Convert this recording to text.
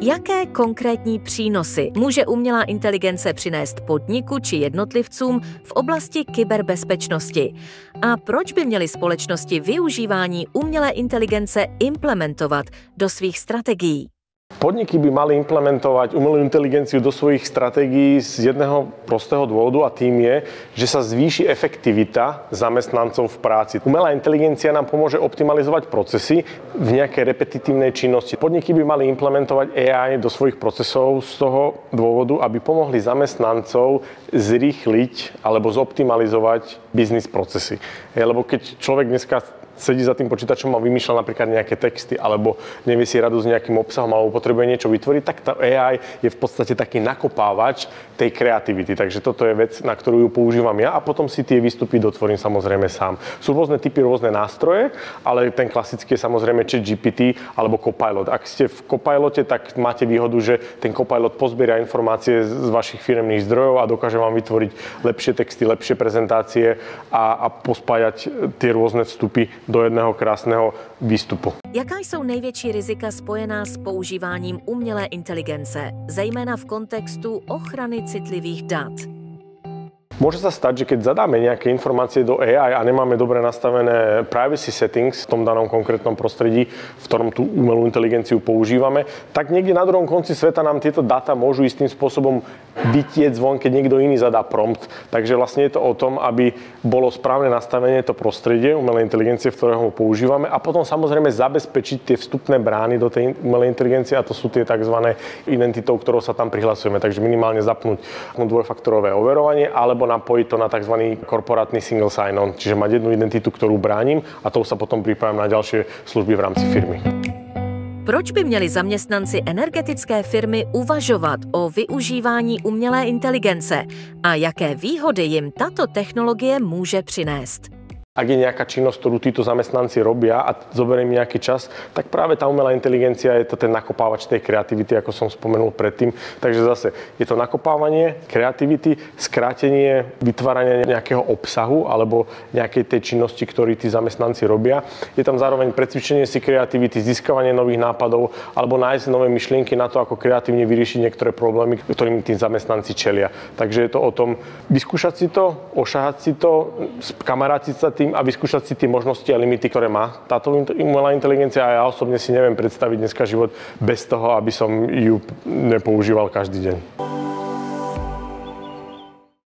Jaké konkrétní přínosy může umělá inteligence přinést podniku či jednotlivcům v oblasti kyberbezpečnosti? A proč by měly společnosti využívání umělé inteligence implementovat do svých strategií? Podniky by mali implementovať umelú inteligenciu do svojich stratégií z jedného prostého dôvodu a tým je, že sa zvýši efektivita zamestnancov v práci. Umelá inteligencia nám pomôže optimalizovať procesy v nejakej repetitívnej činnosti. Podniky by mali implementovať AI do svojich procesov z toho dôvodu, aby pomohli zamestnancov zrýchliť alebo zoptimalizovať biznis procesy. Lebo keď človek dneska sedí za tým počítačom a vymýšľa napríklad nejaké texty alebo nevie si radu s nejakým obsahom alebo potrebuje niečo vytvoriť, tak tá AI je v podstate taký nakopávač tej kreativity. Takže toto je vec, na ktorú ju používam ja a potom si tie výstupy dotvorím samozrejme sám. Sú rôzne typy, rôzne nástroje, ale ten klasický je samozrejme ChatGPT alebo Copilot. Ak ste v Copilote, tak máte výhodu, že ten Copilot pozbiera informácie z vašich firemných zdrojov a dokáže vám vytvoriť lepšie texty, lepšie prezentácie a pospájať tie rôzne vstupy do jedného krásného výstupu. Jaká jsou největší rizika spojená s používáním umělé inteligence, zejména v kontextu ochrany citlivých dat? Môže sa stať, že keď zadáme nejaké informácie do AI a nemáme dobre nastavené privacy settings v tom danom konkrétnom prostredí, v ktorom tú umelú inteligenciu používame, tak niekde na druhom konci sveta nám tieto dáta môžu istým spôsobom vytiec von, keď niekto iný zadá prompt. Takže vlastne je to o tom, aby bolo správne nastavenie to prostredie umelej inteligencie, v ktorého ho používame a potom samozrejme zabezpečiť tie vstupné brány do tej umelej inteligencie a to sú tie tzv. Identitou, ktorou sa tam prihlasujeme. Takže minimálne zapnúť dvojfaktorové overovanie alebo napojiť to na tzv. Korporátny single sign-on, čiže mať jednu identitu, ktorú bránim a tou sa potom pripájam na ďalšie služby v rámci firmy. Proč by měli zaměstnanci energetické firmy uvažovat o využívání umělé inteligence a jaké výhody jim tato technologie může přinést? Ak je nejaká činnosť, ktorú títo zamestnanci robia a zoberie im nejaký čas, tak práve tá umelá inteligencia je to ten nakopávač tej kreativity, ako som spomenul predtým. Takže zase je to nakopávanie kreativity, skrátenie vytvárania nejakého obsahu alebo nejakej tej činnosti, ktorú tí zamestnanci robia. Je tam zároveň precvičenie si kreativity, získavanie nových nápadov alebo nájsť nové myšlienky na to, ako kreatívne vyriešiť niektoré problémy, ktorým tí zamestnanci čelia. Takže je to o tom vyskúšať si to, ošahať si to, kamarátiť sa a vyskúšať si tie možnosti a limity, ktoré má táto umelá inteligencia a ja osobne si neviem predstaviť dneska život bez toho, aby som ju nepoužíval každý deň.